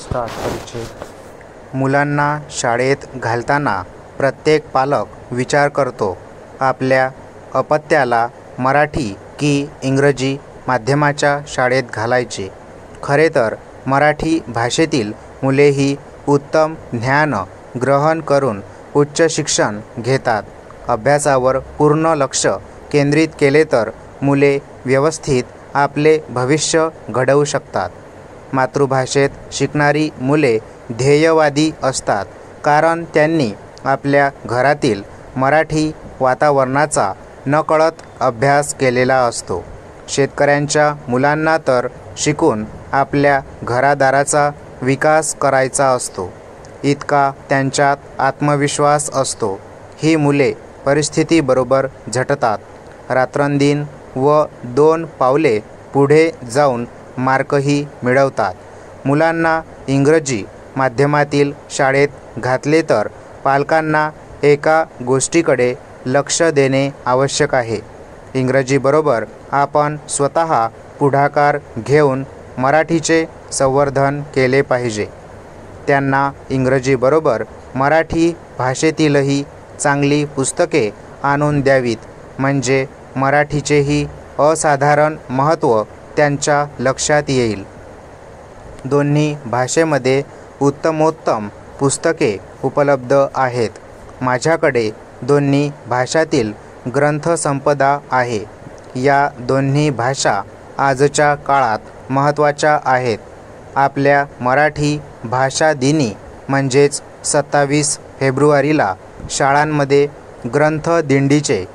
Start परिचय। मुलांना शाळेत घालताना प्रत्येक पालक विचार करतो आपल्या अपत्याला मराठी की इंग्रजी माध्यमाच्या शाळेत घालायचे। खरे तर मराठी भाषेतील मुलेही उत्तम ज्ञान ग्रहण करून उच्च शिक्षण घेतात। अभ्यासावर पूर्ण लक्ष केंद्रित केले तर मुले व्यवस्थित आपले भविष्य घडवू शकतात। मातृभाषेत शिकणारी मुले ध्येयवादी असतात, कारण त्यांनी आपल्या घरातील मराठी वातावरणाचा नकळत अभ्यास केलेला असतो। शेतकऱ्यांच्या मुलांना तर शिकून आपल्या घरादाराचा विकास करायचा असतो, इतका त्यांच्यात आत्मविश्वास असतो। ही मुले परिस्थितीबरोबर झटतात, रात्रंदिन व 2 पावले पुढे जाऊन मार्कही मिळवतात। मुलांना इंग्रजी माध्यमातील शाळेत घातले तर पालकांना एका गोष्टीकडे लक्ष देणे आवश्यक आहे। इंग्रजीबरोबर आपण स्वतः पुढाकार घेऊन मराठीचे संवर्धन केले पाहिजे। त्यांना इंग्रजीबरोबर मराठी भाषेतीलही चांगली पुस्तके आणून द्यावीत, म्हणजे मराठीचेही असाधारण महत्त्व त्यांच्या लक्षात येईल। दोन्ही भाषेमध्ये उत्तमोत्तम पुस्तके उपलब्ध आहेत। माझ्याकडे दोन्ही भाषातील ग्रंथसंपदा आहे। या दोन्ही भाषा आजच्या काळात महत्त्वाच्या आहेत। आपल्या मराठी भाषा दिनी म्हणजेच 27 फेब्रुवारीला शाळांमध्ये ग्रंथदिंडीचे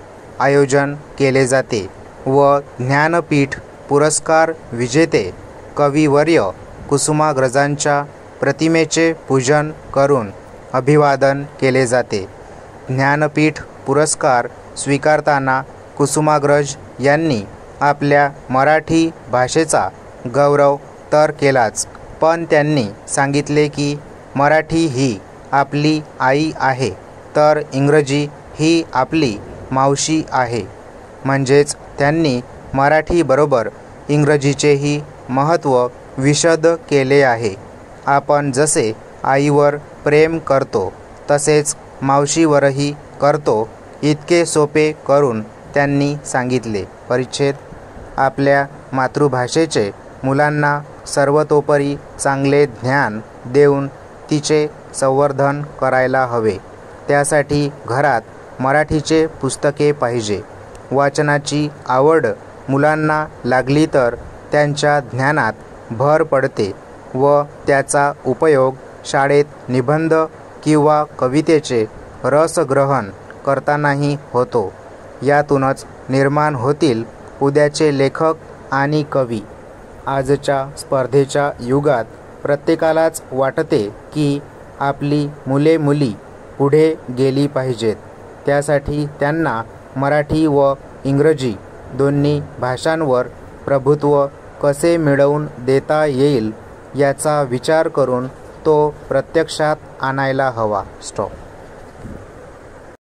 आयोजन केले जाते व ज्ञानपीठ पुरस्कार विजेते कविवर्य कुसुमाग्रजांच्या प्रतिमेचे पूजन करून अभिवादन केले जाते। ज्ञानपीठ पुरस्कार स्वीकारताना कुसुमाग्रज यांनी आपल्या मराठी भाषेचा गौरव तर केलाच, पण त्यांनी सांगितले की मराठी ही आपली आई आहे, तर इंग्रजी ही आपली मावशी आहे। म्हणजेच त्यांनी मराठीबरोबर इंग्रजीचेही महत्त्व विशद केले आहे। आपण जसे आईवर प्रेम करतो तसेच मावशीवरही करतो, इतके सोपे करून त्यांनी सांगितले। परिच्छेद। आपल्या मातृभाषेचे मुलांना सर्वतोपरी चांगले ज्ञान देऊन तिचे संवर्धन करायला हवे। त्यासाठी घरात मराठीचे पुस्तके पाहिजे। वाचनाची आवड मुलांना लागली तर त्यांच्या ज्ञानात भर पडते व त्याचा उपयोग शाळेत निबंध किंवा कवितेचे रसग्रहण करतानाही होतो। यातूनच निर्माण होतील उद्याचे लेखक आणि कवी। आजच्या स्पर्धेच्या युगात प्रत्येकालाच वाटते की आपली मुले मुली पुढे गेली पाहिजेत। त्यासाठी त्यांना मराठी व इंग्रजी दोन्ही भाषांवर प्रभुत्व कसे मिळवून देता येईल याचा विचार करून तो प्रत्यक्षात आणायला हवा। स्टॉप।